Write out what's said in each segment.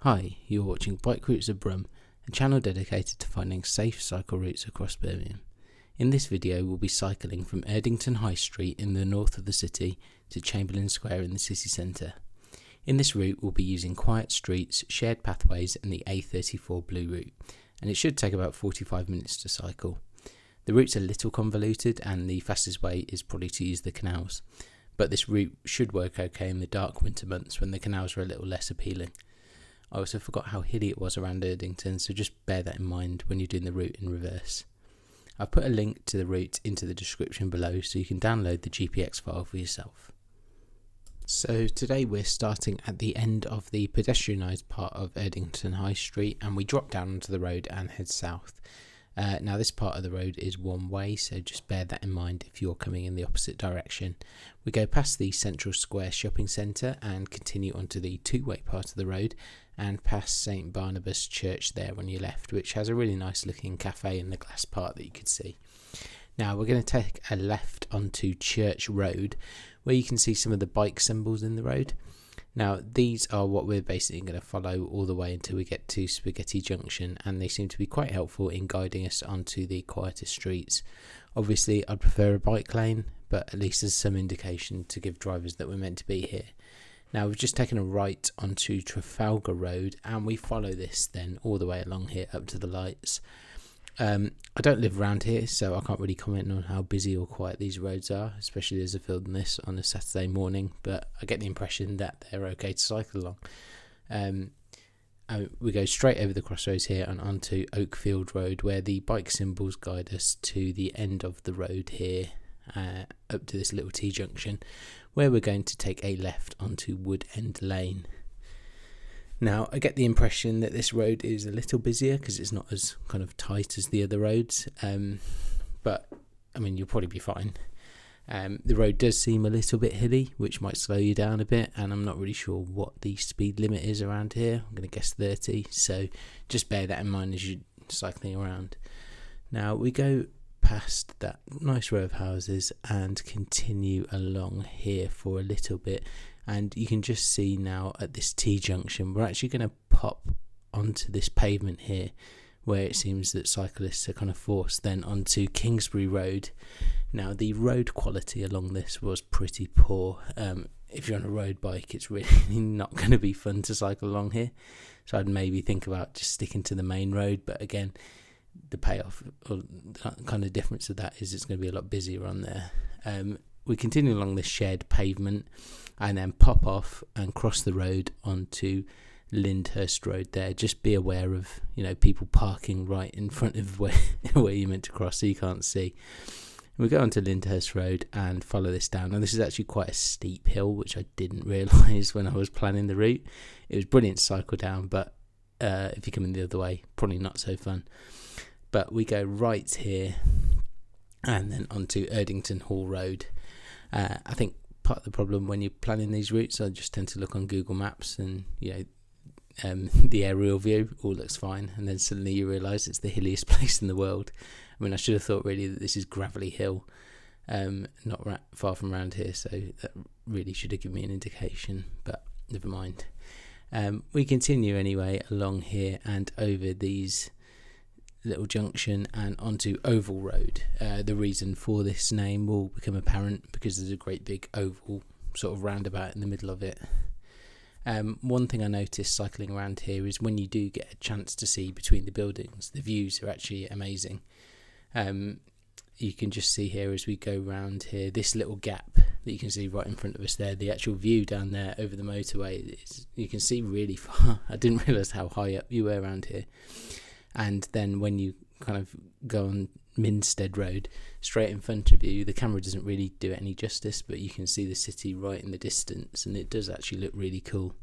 Hi, you're watching Bike Routes of Brum, a channel dedicated to finding safe cycle routes across Birmingham. In this video we'll be cycling from Erdington High Street in the north of the city to Chamberlain Square in the city centre. In this route we'll be using quiet streets, shared pathways and the A34 Blue route, and it should take about 45 minutes to cycle. The route's a little convoluted and the fastest way is probably to use the canals, but this route should work okay in the dark winter months when the canals are a little less appealing. I also forgot how hilly it was around Erdington, so just bear that in mind when you're doing the route in reverse. I've put a link to the route into the description below so you can download the GPX file for yourself. So today we're starting at the end of the pedestrianised part of Erdington High Street and we drop down onto the road and head south. Now this part of the road is one way, so just bear that in mind if you're coming in the opposite direction. We go past the Central Square shopping centre and continue onto the two-way part of the road and past St Barnabas Church there on your left, which has a really nice looking cafe in the glass part that you could see. Now we're going to take a left onto Church Road where you can see some of the bike symbols in the road. Now these are what we're basically going to follow all the way until we get to Spaghetti Junction, and they seem to be quite helpful in guiding us onto the quieter streets. Obviously I'd prefer a bike lane, but at least there's some indication to give drivers that we're meant to be here. Now we've just taken a right onto Trafalgar Road and we follow this then all the way along here up to the lights. I don't live around here, so I can't really comment on how busy or quiet these roads are, especially as I filmed this on a Saturday morning, but I get the impression that they're okay to cycle along. We go straight over the crossroads here and onto Oakfield Road where the bike symbols guide us to the end of the road here, up to this little T-junction where we're going to take a left onto Wood End Lane. Now I get the impression that this road is a little busier because it's not as kind of tight as the other roads, but I mean you'll probably be fine. The road does seem a little bit hilly, which might slow you down a bit, and I'm not really sure what the speed limit is around here. I'm going to guess 30, so just bear that in mind as you're cycling around. Now we go past that nice row of houses and continue along here for a little bit, and you can just see now at this T-junction we're actually going to pop onto this pavement here where it seems that cyclists are kind of forced then onto Kingsbury Road. Now the road quality along this was pretty poor. If you're on a road bike it's really not going to be fun to cycle along here, so I'd maybe think about just sticking to the main road, but again the payoff or kind of difference of that is it's going to be a lot busier on there. We continue along this shared pavement and then pop off and cross the road onto Lyndhurst Road there. Just be aware of, people parking right in front of where you're meant to cross so you can't see. We go onto Lyndhurst Road and follow this down. Now this is actually quite a steep hill, which I didn't realise when I was planning the route. It was brilliant to cycle down, but if you're coming the other way, probably not so fun. But we go right here and then onto Erdington Hall Road. I think part of the problem when you're planning these routes, I just tend to look on Google Maps and the aerial view all looks fine, and then suddenly you realise it's the hilliest place in the world. I mean, I should have thought really that this is Gravelly Hill, not far from around here, so that really should have given me an indication, but never mind. We continue anyway along here and over these little junction and onto Oval Road. The reason for this name will become apparent because there's a great big oval sort of roundabout in the middle of it. One thing I noticed cycling around here is when you do get a chance to see between the buildings, the views are actually amazing. You can just see here as we go round here, this little gap that you can see right in front of us there, the actual view down there over the motorway, you can see really far. I didn't realise how high up you were around here. And then when you kind of go on Minstead Road, straight in front of you, the camera doesn't really do it any justice, but you can see the city right in the distance, and it does actually look really cool.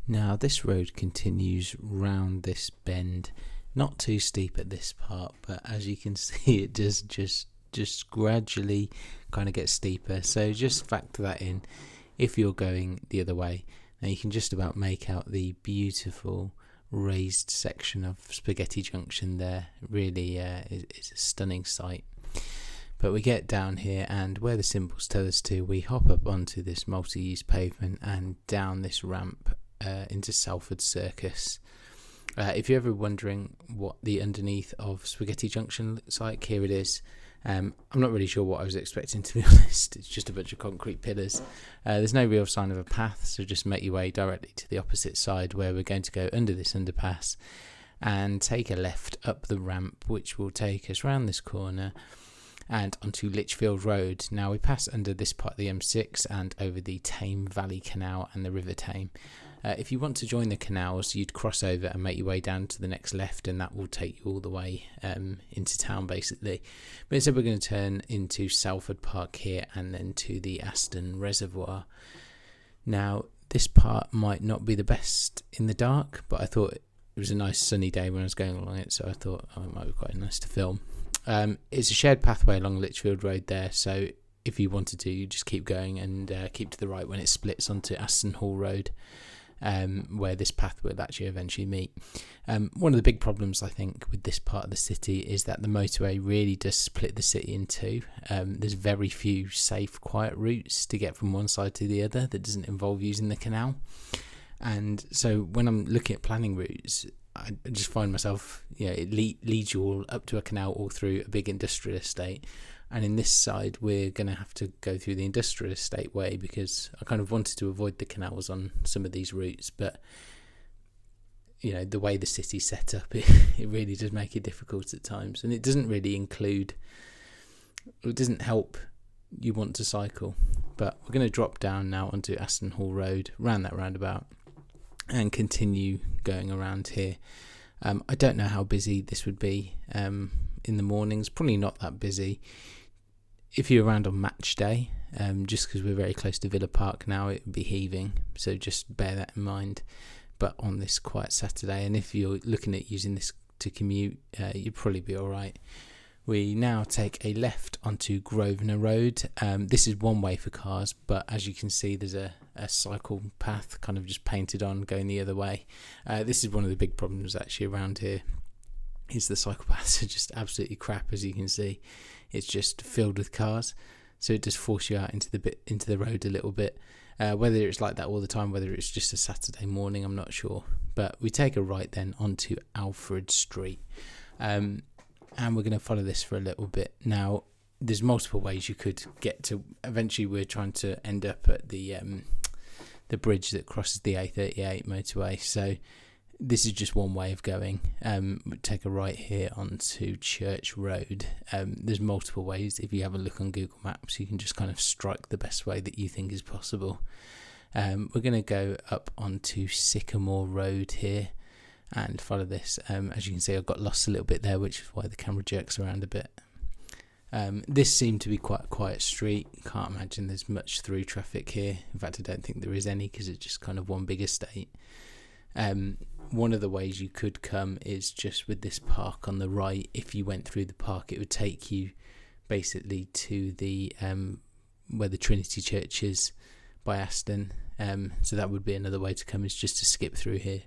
Now this road continues round this bend, not too steep at this part, but as you can see it does just gradually kind of get steeper, so just factor that in if you're going the other way. Now you can just about make out the beautiful raised section of Spaghetti Junction there. Really it's a stunning sight. But we get down here, and where the symbols tell us to, we hop up onto this multi-use pavement and down this ramp into Salford Circus. If you're ever wondering what the underneath of Spaghetti Junction looks like, here it is. I'm not really sure what I was expecting, to be honest. It's just a bunch of concrete pillars. There's no real sign of a path, so just make your way directly to the opposite side, where we're going to go under this underpass and take a left up the ramp, which will take us round this corner and onto Lichfield Road. Now we pass under this part of the M6 and over the Tame Valley Canal and the River Tame. If you want to join the canals, you'd cross over and make your way down to the next left, and that will take you all the way into town basically. But instead we're going to turn into Salford Park here and then to the Aston Reservoir. Now this part might not be the best in the dark, but I thought it was a nice sunny day when I was going along it, so I thought it might be quite nice to film. It's a shared pathway along Lichfield Road there, so if you wanted to, you just keep going and keep to the right when it splits onto Aston Hall Road, where this path will actually eventually meet. One of the big problems I think with this part of the city is that the motorway really does split the city in two. There's very few safe, quiet routes to get from one side to the other that doesn't involve using the canal. And so when I'm looking at planning routes, I just find myself, it leads you all up to a canal or through a big industrial estate. And in this side, we're going to have to go through the industrial estate way, because I kind of wanted to avoid the canals on some of these routes. But, the way the city's set up, it really does make it difficult at times. And it doesn't really it doesn't help you want to cycle. But we're going to drop down now onto Aston Hall Road, round that roundabout, and continue going around here. I don't know how busy this would be in the mornings. Probably not that busy. If you're around on match day, just because we're very close to Villa Park now, it would be heaving, so just bear that in mind. But on this quiet Saturday, and if you're looking at using this to commute, you'd probably be alright. We now take a left onto Grosvenor Road. This is one way for cars, but as you can see, there's a cycle path kind of just painted on going the other way. This is one of the big problems actually around here, is the cycle paths are just absolutely crap. As you can see, it's just filled with cars, so it does force you out into the road a little bit. Whether it's like that all the time, whether it's just a Saturday morning, I'm not sure. But we take a right then onto Alfred Street. And we're going to follow this for a little bit. Now, there's multiple ways you could get to. Eventually, we're trying to end up at the bridge that crosses the A38 motorway. So this is just one way of going. We take a right here onto Church Road. There's multiple ways. If you have a look on Google Maps, you can just kind of strike the best way that you think is possible. We're going to go up onto Sycamore Road here and follow this. As you can see, I've got lost a little bit there, which is why the camera jerks around a bit. This seemed to be quite a quiet street. Can't imagine there's much through traffic here. In fact, I don't think there is any, because it's just kind of one big estate. One of the ways you could come is just with this park on the right. If you went through the park, it would take you basically to the where the Trinity Church is by Aston. So that would be another way to come, is just to skip through here.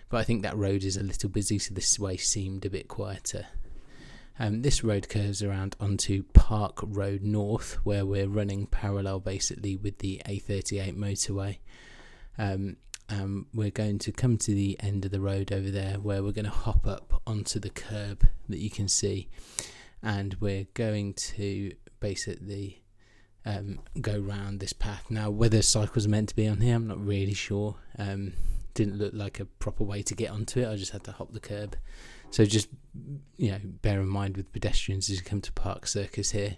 But I think that road is a little busy, so this way seemed a bit quieter. This road curves around onto Park Road North, where we're running parallel basically with the A38 motorway. We're going to come to the end of the road over there, where we're going to hop up onto the curb that you can see, and we're going to basically go round this path. Now, whether cycles are meant to be on here, I'm not really sure. Didn't look like a proper way to get onto it. I just had to hop the curb. So just, bear in mind with pedestrians as you come to Park Circus here.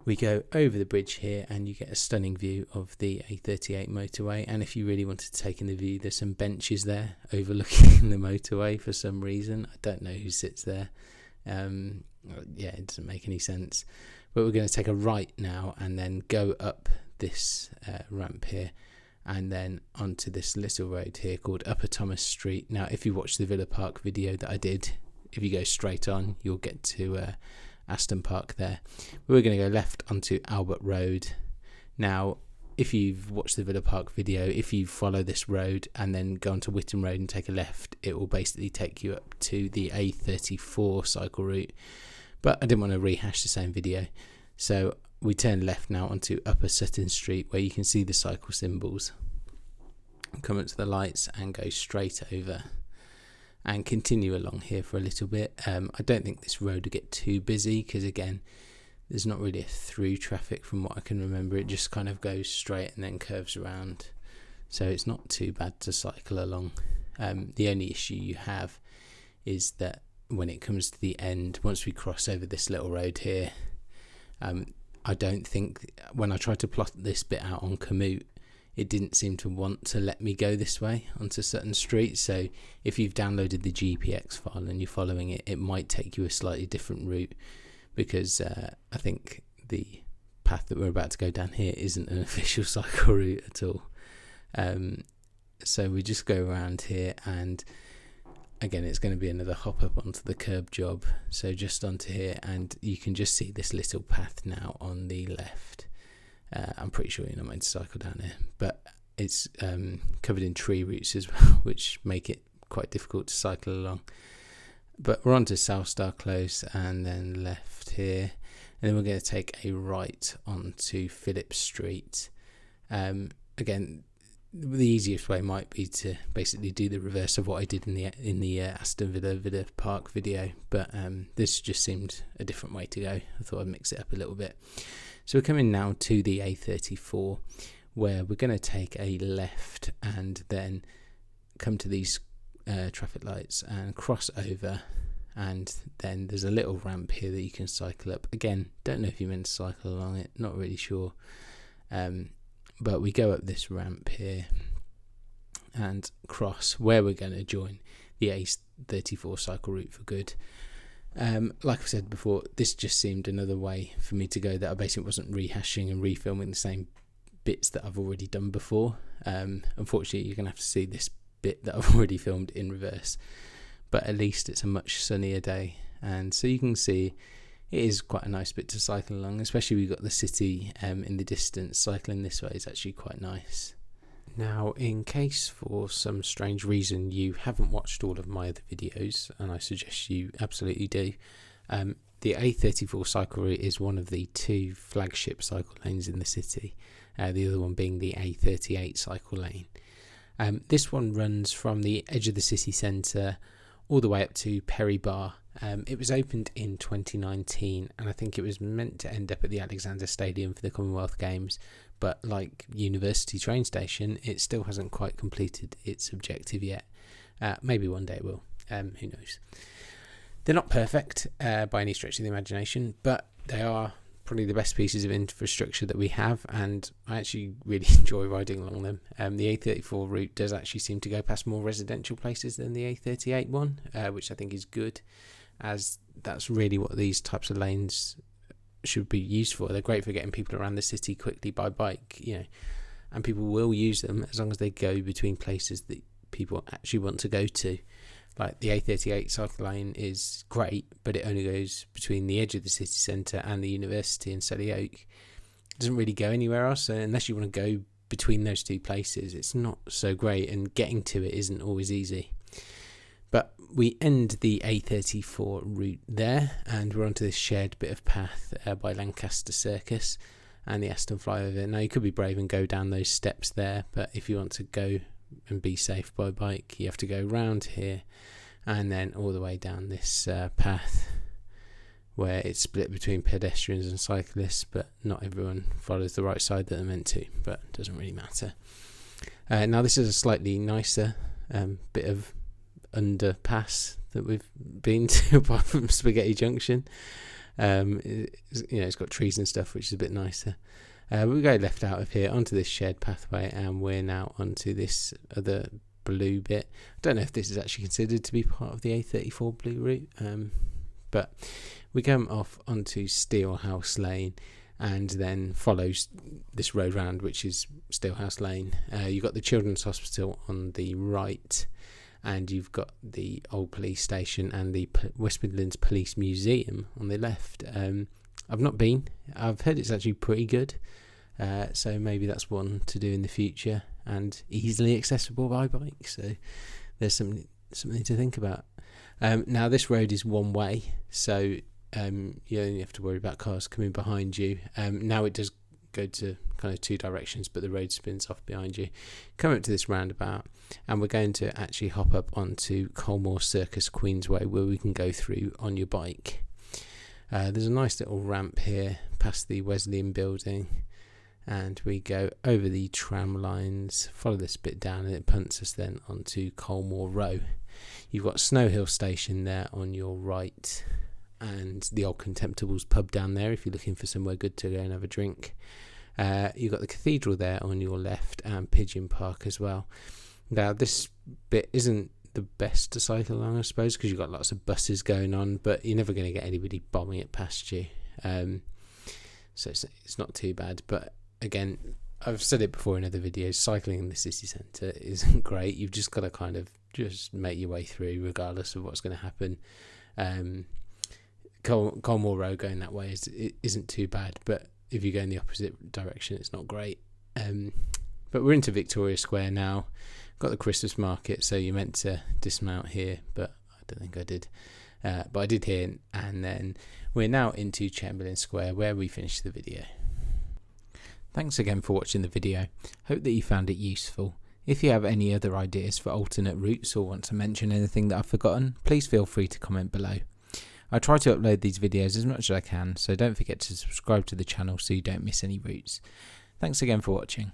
We go over the bridge here, and you get a stunning view of the A38 motorway. And if you really wanted to take in the view, there's some benches there overlooking the motorway for some reason. I don't know who sits there. It doesn't make any sense. But we're going to take a right now and then go up this ramp here, and then onto this little road here called Upper Thomas Street. Now, if you watch the Villa Park video that I did, if you go straight on, you'll get to Aston Park there. We're going to go left onto Albert Road. Now, if you've watched the Villa Park video, if you follow this road and then go onto Witton Road and take a left, it will basically take you up to the A34 Cycle Route. But I didn't want to rehash the same video, so we turn left now onto Upper Sutton Street, where you can see the cycle symbols. come up to the lights and go straight over and continue along here for a little bit. I don't think this road will get too busy because, again, there's not really a through traffic from what I can remember. It just kind of goes straight and then curves around, so it's not too bad to cycle along. The only issue you have is that when it comes to the end, once we cross over this little road here, I don't think, when I tried to plot this bit out on Commute, it didn't seem to want to let me go this way onto certain streets. So if you've downloaded the GPX file and you're following it, it might take you a slightly different route, because I think the path that we're about to go down here isn't an official cycle route at all. So we just go around here, and again, it's going to be another hop up onto the curb job. So just onto here, and you can just see this little path now on the left. I'm pretty sure you're not meant to cycle down here, but it's covered in tree roots as well, which make it quite difficult to cycle along. But we're on to South Star Close, and then left here, and then we're going to take a right onto Phillips Street. Again, the easiest way might be to basically do the reverse of what I did in the Aston Villa Park video, but this just seemed a different way to go. I thought I'd mix it up a little bit. So we're coming now to the A34, where we're going to take a left and then come to these traffic lights and cross over, and then there's a little ramp here that you can cycle up. Again, don't know if you're meant to cycle along it, not really sure, but we go up this ramp here and cross where we're going to join the A34 cycle route for good. Like I said before, this just seemed another way for me to go, that I basically wasn't rehashing and refilming the same bits that I've already done before. Unfortunately, you're going to have to see this bit that I've already filmed in reverse, but at least it's a much sunnier day, and so you can see it is quite a nice bit to cycle along, especially we've got the city in the distance. Cycling this way is actually quite nice. Now, in case for some strange reason you haven't watched all of my other videos, and I suggest you absolutely do, the A34 cycle route is one of the two flagship cycle lanes in the city, the other one being the A38 cycle lane. This one runs from the edge of the city centre all the way up to Perry Bar. It was opened in 2019, and I think it was meant to end up at the Alexander Stadium for the Commonwealth Games, but like University train station, it still hasn't quite completed its objective yet. Maybe one day it will, who knows. They're not perfect by any stretch of the imagination, but they are probably the best pieces of infrastructure that we have, and I actually really enjoy riding along them. The A34 route does actually seem to go past more residential places than the A38 one, which I think is good, as that's really what these types of lanes should be used for. They're great for getting people around the city quickly by bike, and people will use them as long as they go between places that people actually want to go to. Like the A38 cycle lane is great, but it only goes between the edge of the city centre and the university in Selly Oak. It doesn't really go anywhere else, so unless you want to go between those two places, it's not so great, and getting to it isn't always easy. But we end the A34 route there, and we're onto this shared bit of path by Lancaster Circus and the Aston flyover. Now, you could be brave and go down those steps there, but if you want to go and be safe by bike, you have to go round here and then all the way down this path where it's split between pedestrians and cyclists, but not everyone follows the right side that they're meant to, but it doesn't really matter. Now, this is a slightly nicer bit of underpass that we've been to, apart from Spaghetti Junction. It's got trees and stuff, which is a bit nicer. We go left out of here onto this shared pathway, and we're now onto this other blue bit. I don't know if this is actually considered to be part of the A34 blue route, but we come off onto Steelhouse Lane and then follows this road round, which is Steelhouse Lane. You've got the Children's Hospital on the right, and you've got the old police station and the West Midlands Police Museum on the left. I've not been. I've heard it's actually pretty good, so maybe that's one to do in the future, and easily accessible by bike, so there's something to think about. Now, this road is one way, so you only have to worry about cars coming behind you. Now it does go to kind of two directions, but the road spins off behind you. Come up to this roundabout, and we're going to actually hop up onto Colmore Circus Queensway, where we can go through on your bike. There's a nice little ramp here past the Wesleyan building, and we go over the tram lines, follow this bit down, and it punts us then onto Colmore Row. You've got Snow Hill Station there on your right, and the Old Contemptibles pub down there if you're looking for somewhere good to go and have a drink. You've got the cathedral there on your left, and Pigeon Park as well. Now this bit isn't the best to cycle along, I suppose, because you've got lots of buses going on, but you're never going to get anybody bombing it past you, so it's not too bad. But again, I've said it before in other videos, cycling in the city centre isn't great. You've just got to kind of just make your way through regardless of what's going to happen. Colmore Road going that way isn't too bad, but if you go in the opposite direction, it's not great. But we're into Victoria Square now. Got the Christmas market, so you're meant to dismount here, but I don't think I did. But I did here, and then we're now into Chamberlain Square, where we finished the video. Thanks again for watching the video. Hope that you found it useful. If you have any other ideas for alternate routes or want to mention anything that I've forgotten, please feel free to comment below. I try to upload these videos as much as I can, so don't forget to subscribe to the channel so you don't miss any routes. Thanks again for watching.